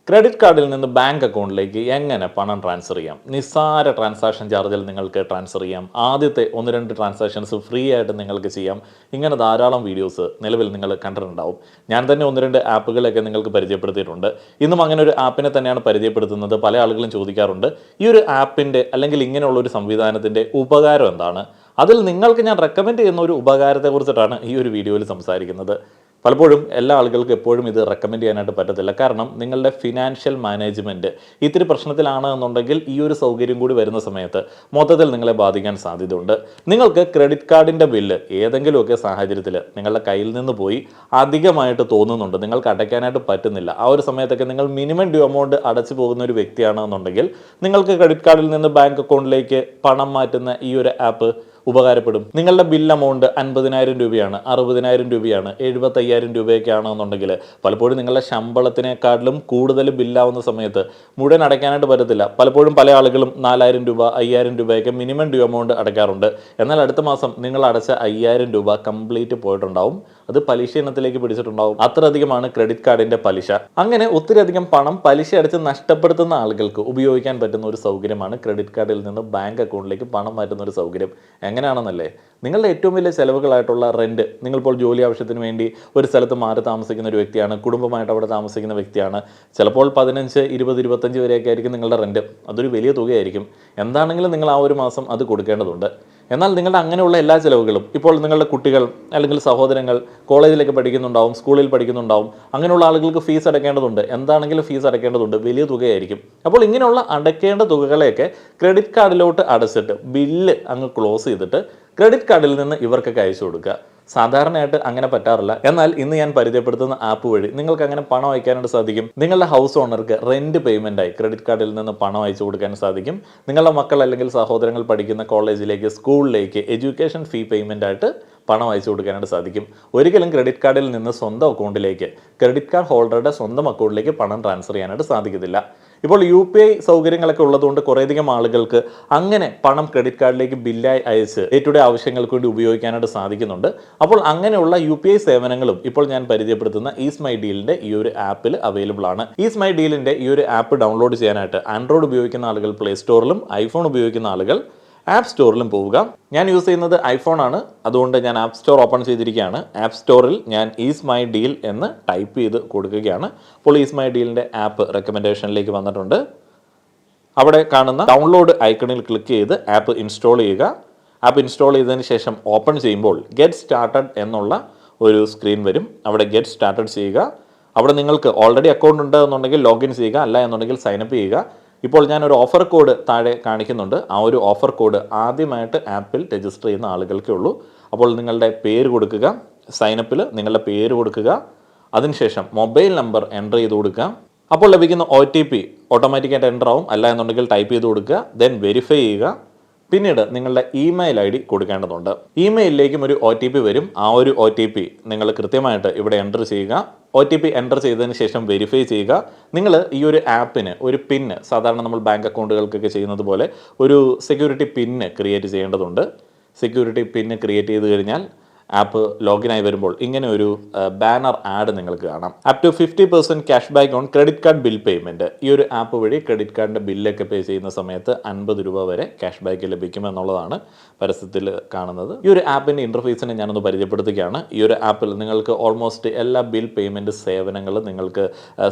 Credit കാർഡിൽ നിന്ന് bank അക്കൗണ്ടിലേക്ക് എങ്ങനെ പണം ട്രാൻസ്ഫർ ചെയ്യാം? നിസ്സാര ട്രാൻസാക്ഷൻ ചാർജിൽ നിങ്ങൾക്ക് ട്രാൻസ്ഫർ ചെയ്യാം. ആദ്യത്തെ 1-2 ട്രാൻസാക്ഷൻസ് ഫ്രീ ആയിട്ട് നിങ്ങൾക്ക് ചെയ്യാം. ഇങ്ങനെ ധാരാളം വീഡിയോസ് നിലവിൽ നിങ്ങൾ കണ്ടിട്ടുണ്ടാവും. ഞാൻ തന്നെ 1-2 ആപ്പുകളൊക്കെ നിങ്ങൾക്ക് പരിചയപ്പെടുത്തിയിട്ടുണ്ട്. ഇന്നും അങ്ങനെ ഒരു ആപ്പിനെ തന്നെയാണ് പരിചയപ്പെടുത്തുന്നത്. പല ആളുകളും ചോദിക്കാറുണ്ട്, ഈ ഒരു ആപ്പിൻ്റെ അല്ലെങ്കിൽ ഇങ്ങനെയുള്ള ഒരു സംവിധാനത്തിൻ്റെ ഉപകാരം എന്താണ്? അതിൽ നിങ്ങൾക്ക് ഞാൻ റെക്കമെൻഡ് ചെയ്യുന്ന ഒരു ഉപകാരത്തെക്കുറിച്ചിട്ടാണ് ഈ ഒരു വീഡിയോയിൽ സംസാരിക്കുന്നത്. പലപ്പോഴും എല്ലാ ആളുകൾക്കും എപ്പോഴും ഇത് റെക്കമെൻഡ് ചെയ്യാനായിട്ട് പറ്റത്തില്ല. കാരണം നിങ്ങളുടെ ഫിനാൻഷ്യൽ മാനേജ്മെൻറ്റ് ഇത്തിരി പ്രശ്നത്തിലാണ് എന്നുണ്ടെങ്കിൽ ഈ ഒരു സൗകര്യം കൂടി വരുന്ന സമയത്ത് മൊത്തത്തിൽ നിങ്ങളെ ബാധിക്കാൻ സാധ്യതയുണ്ട്. നിങ്ങൾക്ക് ക്രെഡിറ്റ് കാർഡിൻ്റെ ബില്ല് ഏതെങ്കിലുമൊക്കെ സാഹചര്യത്തിൽ നിങ്ങളുടെ കയ്യിൽ നിന്ന് പോയി അധികമായിട്ട് തോന്നുന്നുണ്ട്, നിങ്ങൾക്ക് അടയ്ക്കാനായിട്ട് പറ്റുന്നില്ല, ആ ഒരു സമയത്തൊക്കെ നിങ്ങൾ മിനിമം ഡ്യൂ എമൗണ്ട് അടച്ചു പോകുന്ന ഒരു വ്യക്തിയാണെന്നുണ്ടെങ്കിൽ നിങ്ങൾക്ക് ക്രെഡിറ്റ് കാർഡിൽ നിന്ന് ബാങ്ക് അക്കൗണ്ടിലേക്ക് പണം മാറ്റുന്ന ഈ ഒരു ആപ്പ് ഉപകാരപ്പെടും. നിങ്ങളുടെ ബിൽ എമൗണ്ട് 50,000 രൂപയാണ്, 60,000 രൂപയാണ്, 75,000 രൂപയൊക്കെ ആണെന്നുണ്ടെങ്കിൽ പലപ്പോഴും നിങ്ങളുടെ ശമ്പളത്തിനേക്കാട്ടിലും കൂടുതൽ ബില്ലാവുന്ന സമയത്ത് മുഴുവൻ അടയ്ക്കാനായിട്ട് പറ്റത്തില്ല. പലപ്പോഴും പല ആളുകളും 4,000 രൂപ 5,000 രൂപയൊക്കെ മിനിമം ഡ്യൂ എമൗണ്ട് അടയ്ക്കാറുണ്ട്. എന്നാൽ അടുത്ത മാസം നിങ്ങൾ അടച്ച 5,000 രൂപ കംപ്ലീറ്റ് പോയിട്ടുണ്ടാവും. അത് പലിശ ഇനത്തിലേക്ക് പിടിച്ചിട്ടുണ്ടാവും. അത്രയധികമാണ് ക്രെഡിറ്റ് കാർഡിൻ്റെ പലിശ. അങ്ങനെ ഒത്തിരി അധികം പണം പലിശ അടിച്ച് നഷ്ടപ്പെടുത്തുന്ന ആളുകൾക്ക് ഉപയോഗിക്കാൻ പറ്റുന്ന ഒരു സൗകര്യമാണ് ക്രെഡിറ്റ് കാർഡിൽ നിന്ന് ബാങ്ക് അക്കൗണ്ടിലേക്ക് പണം മാറ്റുന്ന ഒരു സൗകര്യം. എങ്ങനെയാണെന്നല്ലേ, നിങ്ങളുടെ ഏറ്റവും വലിയ ചിലവുകളായിട്ടുള്ള റെൻറ്റ്, നിങ്ങളിപ്പോൾ ജോലി ആവശ്യത്തിന് വേണ്ടി ഒരു സ്ഥലത്ത് മാറി താമസിക്കുന്ന ഒരു വ്യക്തിയാണ്, കുടുംബമായിട്ട് അവിടെ താമസിക്കുന്ന വ്യക്തിയാണ്, ചിലപ്പോൾ 15, 20, 25 വരെയൊക്കെ ആയിരിക്കും നിങ്ങളുടെ റെൻറ്റ്. അതൊരു വലിയ തുകയായിരിക്കും. എന്താണെങ്കിലും നിങ്ങൾ ആ ഒരു മാസം അത് കൊടുക്കേണ്ടതുണ്ട്. എന്നാൽ നിങ്ങളുടെ അങ്ങനെയുള്ള എല്ലാ ചിലവുകളും, ഇപ്പോൾ നിങ്ങളുടെ കുട്ടികൾ അല്ലെങ്കിൽ സഹോദരങ്ങൾ കോളേജിലേക്ക് പഠിക്കുന്നുണ്ടാവും, സ്കൂളിൽ പഠിക്കുന്നുണ്ടാവും, അങ്ങനെയുള്ള ആളുകൾക്ക് ഫീസ് അടയ്ക്കേണ്ടതുണ്ട്. എന്താണെങ്കിലും ഫീസ് അടയ്ക്കേണ്ടതുണ്ട്, വലിയ തുകയായിരിക്കും. അപ്പോൾ ഇങ്ങനെയുള്ള അടയ്ക്കേണ്ട തുകകളെയൊക്കെ ക്രെഡിറ്റ് കാർഡിലോട്ട് അടച്ചിട്ട് ബില്ല് അങ്ങ് ക്ലോസ് ചെയ്തിട്ട് ക്രെഡിറ്റ് കാർഡിൽ നിന്ന് ഇവർക്കൊക്കെ അയച്ചു കൊടുക്കുക. സാധാരണയായിട്ട് അങ്ങനെ പറ്റാറില്ല. എന്നാൽ ഇന്ന് ഞാൻ പരിചയപ്പെടുത്തുന്ന ആപ്പ് വഴി നിങ്ങൾക്ക് അങ്ങനെ പണം അയക്കാനായിട്ട് സാധിക്കും. നിങ്ങളുടെ ഹൗസ് ഓണർക്ക് റെൻറ്റ് പേയ്മെൻറ്റായി ക്രെഡിറ്റ് കാർഡിൽ നിന്ന് പണം അയച്ചു കൊടുക്കാൻ സാധിക്കും. നിങ്ങളുടെ മക്കൾ അല്ലെങ്കിൽ സഹോദരങ്ങൾ പഠിക്കുന്ന കോളേജിലേക്ക്, സ്കൂളിലേക്ക് എഡ്യൂക്കേഷൻ ഫീ പേയ്മെൻറ്റായിട്ട് പണം അയച്ചു കൊടുക്കാനായിട്ട് സാധിക്കും. ഒരിക്കലും ക്രെഡിറ്റ് കാർഡിൽ നിന്ന് സ്വന്തം അക്കൗണ്ടിലേക്ക്, ക്രെഡിറ്റ് കാർഡ് ഹോൾഡറുടെ സ്വന്തം അക്കൗണ്ടിലേക്ക് പണം ട്രാൻസ്ഫർ ചെയ്യാനായിട്ട് സാധിക്കത്തില്ല. ഇപ്പോൾ UPI സൗകര്യങ്ങളൊക്കെ ഉള്ളതുകൊണ്ട് കുറേയധികം ആളുകൾക്ക് അങ്ങനെ പണം ക്രെഡിറ്റ് കാർഡിലേക്ക് ബില്ലായി അയച്ച് ഡേ ആവശ്യങ്ങൾക്ക് വേണ്ടി ഉപയോഗിക്കാനായിട്ട് സാധിക്കുന്നുണ്ട്. അപ്പോൾ അങ്ങനെയുള്ള UPI സേവനങ്ങളും ഇപ്പോൾ ഞാൻ പരിചയപ്പെടുത്തുന്ന ഈസ് മൈ ഡീലിൻ്റെ ഈ ഒരു ആപ്പിൽ അവൈലബിൾ ആണ്. ഈസ് മൈ ഡീലിൻ്റെ ഈ ഒരു ആപ്പ് ഡൗൺലോഡ് ചെയ്യാനായിട്ട് ആൻഡ്രോയിഡ് ഉപയോഗിക്കുന്ന ആളുകൾ പ്ലേ സ്റ്റോറിലും, ഐഫോൺ ഉപയോഗിക്കുന്ന ആളുകൾ ആപ്പ് സ്റ്റോറിലും പോവുക. ഞാൻ യൂസ് ചെയ്യുന്നത് ഐഫോൺ ആണ്, അതുകൊണ്ട് ഞാൻ ആപ്പ് സ്റ്റോർ ഓപ്പൺ ചെയ്തിരിക്കുകയാണ്. ആപ്പ് സ്റ്റോറിൽ ഞാൻ ഈസ് മൈ ഡീൽ എന്ന് ടൈപ്പ് ചെയ്ത് കൊടുക്കുകയാണ്. അപ്പോൾ ഈസ് മൈ ഡീലിൻ്റെ ആപ്പ് റെക്കമെൻഡേഷനിലേക്ക് വന്നിട്ടുണ്ട്. അവിടെ കാണുന്ന ഡൗൺലോഡ് ഐക്കണിൽ ക്ലിക്ക് ചെയ്ത് ആപ്പ് ഇൻസ്റ്റാൾ ചെയ്യുക. ആപ്പ് ഇൻസ്റ്റാൾ ചെയ്തതിന് ശേഷം ഓപ്പൺ ചെയ്യുമ്പോൾ ഗെറ്റ് സ്റ്റാർട്ടഡ് എന്നുള്ള ഒരു സ്ക്രീൻ വരും. അവിടെ ഗെറ്റ് സ്റ്റാർട്ടഡ് ചെയ്യുക. അവിടെ നിങ്ങൾക്ക് ഓൾറെഡി അക്കൗണ്ട് ഉണ്ട് എന്നുണ്ടെങ്കിൽ ലോഗിൻ ചെയ്യുക, അല്ല എന്നുണ്ടെങ്കിൽ സൈനപ്പ് ചെയ്യുക. ഇപ്പോൾ ഞാനൊരു ഓഫർ കോഡ് താഴെ കാണിക്കുന്നുണ്ട്. ആ ഒരു ഓഫർ കോഡ് ആദ്യമായിട്ട് ആപ്പിൽ രജിസ്റ്റർ ചെയ്യുന്ന ആളുകൾക്കേ ഉള്ളൂ. അപ്പോൾ നിങ്ങളുടെ പേര് കൊടുക്കുക, സൈനപ്പിൽ നിങ്ങളുടെ പേര് കൊടുക്കുക, അതിനുശേഷം മൊബൈൽ നമ്പർ എൻ്റർ ചെയ്ത് കൊടുക്കുക. അപ്പോൾ ലഭിക്കുന്ന OTP ഓട്ടോമാറ്റിക്കായിട്ട് എൻ്റർ ആവും, അല്ല എന്നുണ്ടെങ്കിൽ ടൈപ്പ് ചെയ്ത് കൊടുക്കുക. ദെൻ വെരിഫൈ ചെയ്യുക. പിന്നീട് നിങ്ങളുടെ ഇമെയിൽ ID കൊടുക്കേണ്ടതുണ്ട്. ഇമെയിലിലേക്കും ഒരു OTP വരും. ആ ഒരു OTP നിങ്ങൾ കൃത്യമായിട്ട് ഇവിടെ എൻ്റർ ചെയ്യുക. OTP എൻ്റർ ചെയ്തതിന് ശേഷം വെരിഫൈ ചെയ്യുക. നിങ്ങൾ ഈ ഒരു ആപ്പിന് ഒരു പിന്ന്, സാധാരണ നമ്മൾ ബാങ്ക് അക്കൗണ്ടുകൾക്കൊക്കെ ചെയ്യുന്നത് പോലെ ഒരു സെക്യൂരിറ്റി പിന്ന് ക്രിയേറ്റ് ചെയ്യേണ്ടതുണ്ട്. സെക്യൂരിറ്റി പിന്ന് ക്രിയേറ്റ് ചെയ്ത് കഴിഞ്ഞാൽ ആപ്പ് ലോഗിനായി വരുമ്പോൾ ഇങ്ങനെ ഒരു ബാനർ ആഡ് നിങ്ങൾക്ക് കാണാം. Up to 50% cash back on credit card bill payment. ഈ ഒരു ആപ്പ് വഴി ക്രെഡിറ്റ് കാർഡിൻ്റെ ബില്ലൊക്കെ പേ ചെയ്യുന്ന സമയത്ത് 50 രൂപ വരെ ക്യാഷ് ബാക്ക് ലഭിക്കുമെന്നുള്ളതാണ് പരസ്യത്തിൽ കാണുന്നത്. ഈ ഒരു ആപ്പിൻ്റെ ഇൻ്റർഫേസിനെ ഞാനൊന്ന് പരിചയപ്പെടുത്തുകയാണ്. ഈ ഒരു ആപ്പിൽ നിങ്ങൾക്ക് ഓൾമോസ്റ്റ് എല്ലാ ബിൽ പേയ്മെൻറ്റ് സേവനങ്ങളും നിങ്ങൾക്ക്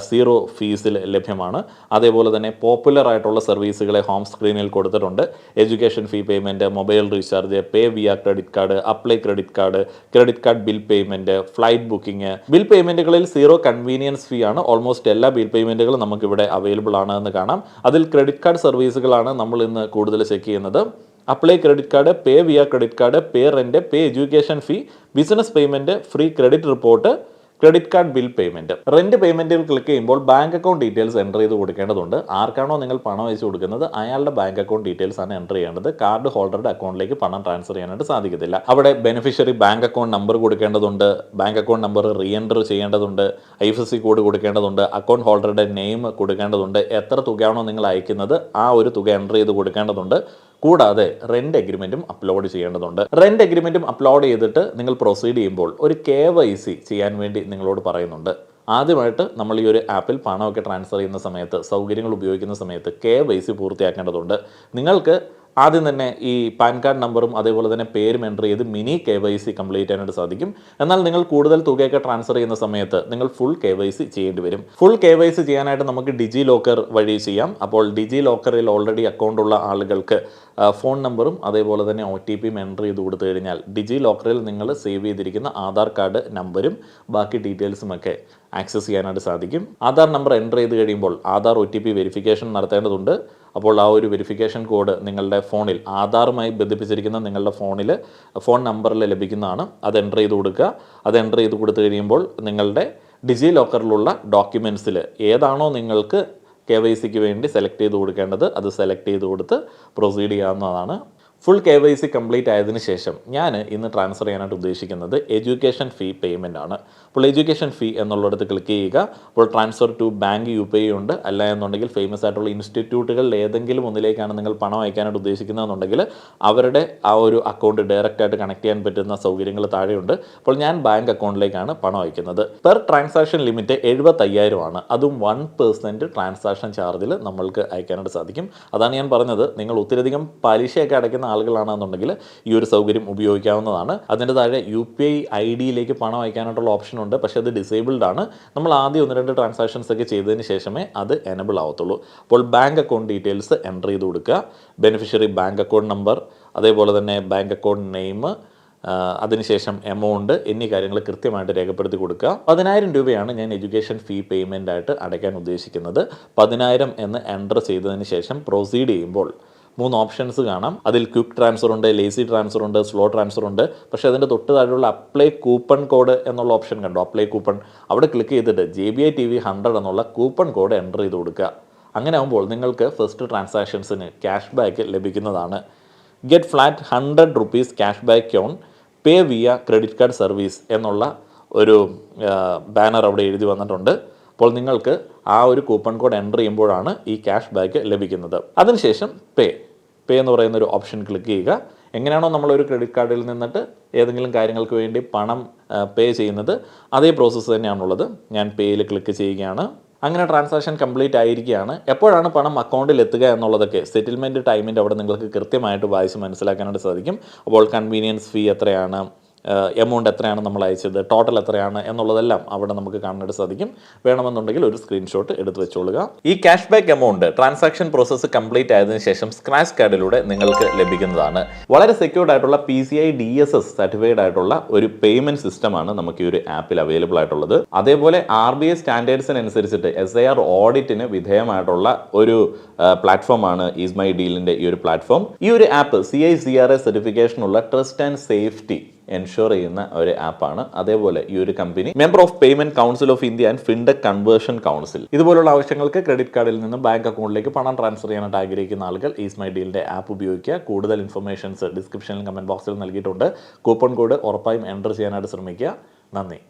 0 ഫീസിൽ ലഭ്യമാണ്. അതേപോലെ തന്നെ പോപ്പുലർ ആയിട്ടുള്ള സർവീസുകളെ ഹോം സ്ക്രീനിൽ കൊടുത്തിട്ടുണ്ട്. Education fee payment, mobile recharge, pay via credit card, apply credit card, credit card bill payment, flight booking. Bill പേയ്മെന്റുകളിൽ 0 കൺവീനിയൻസ് ഫീ ആണ്. ഓൾമോസ്റ്റ് എല്ലാ ബിൽ പേയ്മെന്റുകളും നമുക്ക് ഇവിടെ അവൈലബിൾ ആണ് എന്ന് കാണാം. അതിൽ ക്രെഡിറ്റ് കാർഡ് സർവീസുകളാണ് നമ്മൾ ഇന്ന് കൂടുതൽ ചെക്ക് ചെയ്യുന്നത്. Apply credit card, pay via credit card, pay rent, pay education fee, business payment, free credit report, credit card bill payment. Rent പേയ്മെന്റിൽ ക്ലിക്ക് ചെയ്യുമ്പോൾ ബാങ്ക് അക്കൗണ്ട് ഡീറ്റെയിൽസ് എൻ്റർ ചെയ്ത് കൊടുക്കേണ്ടതുണ്ട്. ആർക്കാണോ നിങ്ങൾ പണം അയച്ചു കൊടുക്കുന്നത് അയാളുടെ ബാങ്ക് അക്കൗണ്ട് ഡീറ്റെയിൽസ് ആണ് എൻ്റർ ചെയ്യേണ്ടത്. കാർഡ് ഹോൾഡറുടെ അക്കൗണ്ടിലേക്ക് പണം ട്രാൻസ്ഫർ ചെയ്യാനായിട്ട് സാധിക്കത്തില്ല. അവിടെ ബെനിഫിഷ്യറി ബാങ്ക് അക്കൗണ്ട് നമ്പർ കൊടുക്കേണ്ടതുണ്ട്, bank account number re enter ചെയ്യേണ്ടതുണ്ട്, IFSC കോഡ് കൊടുക്കേണ്ടതുണ്ട്, അക്കൗണ്ട് ഹോൾഡറുടെ നെയിം കൊടുക്കേണ്ടതുണ്ട്, എത്ര തുകയാണോ നിങ്ങൾ അയക്കുന്നത് ആ ഒരു തുക എൻ്റർ ചെയ്ത് കൊടുക്കേണ്ടതുണ്ട്. കൂടാതെ റെന്റ് അഗ്രിമെന്റും അപ്ലോഡ് ചെയ്യേണ്ടതുണ്ട്. റെന്റ് അഗ്രിമെന്റും അപ്ലോഡ് ചെയ്തിട്ട് നിങ്ങൾ പ്രൊസീഡ് ചെയ്യുമ്പോൾ ഒരു KYC ചെയ്യാൻ വേണ്ടി നിങ്ങളോട് പറയുന്നുണ്ട്. ആദ്യമായിട്ട് നമ്മൾ ഈ ഒരു ആപ്പിൽ പണമൊക്കെ ട്രാൻസ്ഫർ ചെയ്യുന്ന സമയത്ത്, സൗകര്യങ്ങൾ ഉപയോഗിക്കുന്ന സമയത്ത് KYC പൂർത്തിയാക്കേണ്ടതുണ്ട്. നിങ്ങൾക്ക് ആദ്യം തന്നെ ഈ പാൻ കാർഡ് നമ്പറും അതേപോലെ തന്നെ പേരും എൻ്റർ ചെയ്ത് മിനി KYC കംപ്ലീറ്റ് ചെയ്യാനായിട്ട് സാധിക്കും. എന്നാൽ നിങ്ങൾ കൂടുതൽ തുകയൊക്കെ ട്രാൻസ്ഫർ ചെയ്യുന്ന സമയത്ത് നിങ്ങൾ ഫുൾ KYC ചെയ്യേണ്ടി വരും. ഫുൾ KYC ചെയ്യാനായിട്ട് നമുക്ക് ഡിജി ലോക്കർ വഴി ചെയ്യാം. അപ്പോൾ ഡിജി ലോക്കറിൽ ഓൾറെഡി അക്കൗണ്ട് ഉള്ള ആളുകൾക്ക് ഫോൺ നമ്പറും അതേപോലെ തന്നെ OTPയും എൻ്റർ ചെയ്ത് കൊടുത്തു കഴിഞ്ഞാൽ ഡിജി ലോക്കറിൽ നിങ്ങൾ സേവ് ചെയ്തിരിക്കുന്ന ആധാർ കാർഡ് നമ്പരും ബാക്കി ഡീറ്റെയിൽസും ഒക്കെ ആക്സസ് ചെയ്യാനായിട്ട് സാധിക്കും. ആധാർ നമ്പർ എൻ്റർ ചെയ്ത് കഴിയുമ്പോൾ ആധാർ OTP വെരിഫിക്കേഷൻ നടത്തേണ്ടതുണ്ട്. അപ്പോൾ ആ ഒരു വെരിഫിക്കേഷൻ കോഡ് നിങ്ങളുടെ ഫോണിൽ ആധാറുമായി ബന്ധിപ്പിച്ചിരിക്കുന്ന നിങ്ങളുടെ ഫോൺ നമ്പറിൽ ലഭിക്കുന്നതാണ്. അത് എൻ്റർ ചെയ്ത് കൊടുക്കുക. അത് എൻ്റർ ചെയ്ത് കൊടുത്തു കഴിയുമ്പോൾ നിങ്ങളുടെ ഡിജി ലോക്കറിലുള്ള ഡോക്യുമെൻറ്റ്സിൽ ഏതാണോ നിങ്ങൾക്ക് KYCക്ക് വേണ്ടി സെലക്ട് ചെയ്ത് കൊടുക്കേണ്ടത് അത് സെലക്ട് ചെയ്ത് കൊടുത്ത് പ്രൊസീഡ് ചെയ്യാവുന്നതാണ്. ഫുൾ KYC കംപ്ലീറ്റ് ആയതിനു ശേഷം ഞാൻ ഇന്ന് ട്രാൻസ്ഫർ ചെയ്യാനായിട്ട് ഉദ്ദേശിക്കുന്നത് എഡ്യൂക്കേഷൻ ഫീ പേയ്മെൻ്റ് ആണ്. അപ്പോൾ എഡ്യൂക്കേഷൻ ഫീ എന്നുള്ളിടത്ത് ക്ലിക്ക് ചെയ്യുക. അപ്പോൾ ട്രാൻസ്ഫർ ടു ബാങ്ക് UPI ഉണ്ട്. അല്ല എന്നുണ്ടെങ്കിൽ ഫേമസ് ആയിട്ടുള്ള ഇൻസ്റ്റിറ്റ്യൂട്ടുകളിൽ ഏതെങ്കിലും ഒന്നിലേക്കാണ് നിങ്ങൾ പണം അയക്കാനായിട്ട് ഉദ്ദേശിക്കുന്നതെന്നുണ്ടെങ്കിൽ അവരുടെ ആ ഒരു അക്കൗണ്ട് ഡയറക്റ്റായിട്ട് കണക്ട് ചെയ്യാൻ പറ്റുന്ന സൗകര്യങ്ങൾ താഴെയുണ്ട്. അപ്പോൾ ഞാൻ ബാങ്ക് അക്കൗണ്ടിലേക്കാണ് പണം അയക്കുന്നത്. പെർ ട്രാൻസാക്ഷൻ ലിമിറ്റ് 75,000 ആണ്. അതും 1% ട്രാൻസാക്ഷൻ ചാർജിൽ നമ്മൾക്ക് അയക്കാനായിട്ട് സാധിക്കും. അതാണ് ഞാൻ പറഞ്ഞത്, നിങ്ങൾ ഒത്തിരിയധികം പലിശയൊക്കെ അടയ്ക്കുന്ന ആളുകളാണെന്നുണ്ടെങ്കിൽ ഈ ഒരു സൗകര്യം ഉപയോഗിക്കാവുന്നതാണ്. അതിൻ്റെ താഴെ UPI IDയിലേക്ക് പണം അയക്കാനായിട്ടുള്ള ഓപ്ഷൻ ഉണ്ട്. പക്ഷേ അത് ഡിസേബിൾഡ് ആണ്. നമ്മൾ ആദ്യം 1-2 ട്രാൻസാക്ഷൻസ് ഒക്കെ ചെയ്തതിന് ശേഷമേ അത് എനബിൾ ആവത്തുള്ളൂ. അപ്പോൾ ബാങ്ക് അക്കൗണ്ട് ഡീറ്റെയിൽസ് എൻ്റർ ചെയ്ത് കൊടുക്കുക. ബെനിഫിഷ്യറി ബാങ്ക് അക്കൗണ്ട് നമ്പർ, അതേപോലെ തന്നെ ബാങ്ക് അക്കൗണ്ട് നെയിം, അതിനുശേഷം എമൗണ്ട് എന്നീ കാര്യങ്ങൾ കൃത്യമായിട്ട് രേഖപ്പെടുത്തി കൊടുക്കുക. 10,000 രൂപയാണ് ഞാൻ എഡ്യൂക്കേഷൻ ഫീ പേയ്മെൻ്റ് ആയിട്ട് അടയ്ക്കാൻ ഉദ്ദേശിക്കുന്നത്. 10,000 എന്ന് എൻ്റർ ചെയ്തതിന് ശേഷം പ്രൊസീഡ് ചെയ്യുമ്പോൾ 3 ഓപ്ഷൻസ് കാണാം. അതിൽ ക്വിക്ക് ട്രാൻസ്ഫർ ഉണ്ട്, ലേസി ട്രാൻസ്ഫർ ഉണ്ട്, സ്ലോ ട്രാൻസ്ഫർ ഉണ്ട്. പക്ഷേ അതിൻ്റെ തൊട്ട് താഴെയുള്ള അപ്ലൈ കൂപ്പൺ കോഡ് എന്നുള്ള ഓപ്ഷൻ കണ്ടോ, അപ്ലൈ കൂപ്പൺ, അവിടെ ക്ലിക്ക് ചെയ്തിട്ട് JBI TV 100 എന്നുള്ള കൂപ്പൺ കോഡ് എൻ്റർ ചെയ്ത് കൊടുക്കുക. അങ്ങനെ ആകുമ്പോൾ നിങ്ങൾക്ക് ഫസ്റ്റ് ട്രാൻസാക്ഷൻസിന് ക്യാഷ് ബാക്ക് ലഭിക്കുന്നതാണ്. Get flat 100 rupees cash back on pay via credit card service എന്നുള്ള ഒരു ബാനർ അവിടെ എഴുതി വന്നിട്ടുണ്ട്. അപ്പോൾ നിങ്ങൾക്ക് ആ ഒരു കൂപ്പൺ കോഡ് എൻ്റർ ചെയ്യുമ്പോഴാണ് ഈ ക്യാഷ് ബാക്ക് ലഭിക്കുന്നത്. അതിനുശേഷം പേ എന്ന് പറയുന്ന ഒരു ഓപ്ഷൻ ക്ലിക്ക് ചെയ്യുക. എങ്ങനെയാണോ നമ്മളൊരു ക്രെഡിറ്റ് കാർഡിൽ നിന്നിട്ട് ഏതെങ്കിലും കാര്യങ്ങൾക്ക് വേണ്ടി പണം പേ ചെയ്യുന്നത് അതേ പ്രോസസ്സ് തന്നെയാണുള്ളത്. ഞാൻ പേയിൽ ക്ലിക്ക് ചെയ്യുകയാണ്. അങ്ങനെ ട്രാൻസാക്ഷൻ കംപ്ലീറ്റ് ആയിരിക്കുകയാണ്. എപ്പോഴാണ് പണം അക്കൗണ്ടിൽ എത്തുക എന്നുള്ളതൊക്കെ സെറ്റിൽമെൻറ്റ് ടൈമിൻ്റെ അവിടെ നിങ്ങൾക്ക് കൃത്യമായിട്ട് വായിച്ച് മനസ്സിലാക്കാനായിട്ട് സാധിക്കും. അപ്പോൾ കൺവീനിയൻസ് ഫീ എത്രയാണ്, എമൗണ്ട് എത്രയാണ് നമ്മൾ അയച്ചത്, ടോട്ടൽ എത്രയാണ് എന്നുള്ളതെല്ലാം അവിടെ നമുക്ക് കാണാനായിട്ട് സാധിക്കും. വേണമെന്നുണ്ടെങ്കിൽ ഒരു സ്ക്രീൻഷോട്ട് എടുത്ത് വെച്ചോളുക. ഈ cash back amount transaction process complete ആയതിനു ശേഷം സ്ക്രാച്ച് കാർഡിലൂടെ നിങ്ങൾക്ക് ലഭിക്കുന്നതാണ്. വളരെ സെക്യൂർഡ് ആയിട്ടുള്ള PCI DSS സർട്ടിഫൈഡ് ആയിട്ടുള്ള ഒരു പേയ്മെന്റ് സിസ്റ്റമാണ് നമുക്ക് ഈ ഒരു ആപ്പിൽ അവൈലബിൾ ആയിട്ടുള്ളത്. അതേപോലെ RBI സ്റ്റാൻഡേർഡ്സിനനുസരിച്ചിട്ട് SIR ഓഡിറ്റിന് വിധേയമായിട്ടുള്ള ഒരു പ്ലാറ്റ്ഫോമാണ് ഈസ് മൈ ഡീലിൻ്റെ ഈ ഒരു പ്ലാറ്റ്ഫോം. ഈ ഒരു ആപ്പ് CICRA സർട്ടിഫിക്കേഷനുള്ള ട്രസ്റ്റ് ആൻഡ് സേഫ്റ്റി എൻഷുർ ചെയ്യുന്ന ഒരു ആപ്പാണ്. അതേപോലെ ഈ ഒരു company member of payment council of India and fintech conversion council. ഇതുപോലുള്ള ആവശ്യങ്ങൾക്ക് ക്രെഡിറ്റ് കാർഡിൽ നിന്ന് ബാങ്ക് അക്കൗണ്ടിലേക്ക് പണം ട്രാൻസ്ഫർ ചെയ്യാനായിട്ട് ആഗ്രഹിക്കുന്ന ആളുകൾ ഈസ് മൈ ഡീലിൻ്റെ ആപ്പ് ഉപയോഗിക്കുക. കൂടുതൽ ഇൻഫർമേഷൻസ് ഡിസ്ക്രിപ്ഷനിൽ കമന്റ് ബോക്സിൽ നൽകിയിട്ടുണ്ട്. കൂപ്പൺ കോഡ് ഉറപ്പായും എൻ്റർ ചെയ്യാനായിട്ട് ശ്രമിക്കുക. നന്ദി.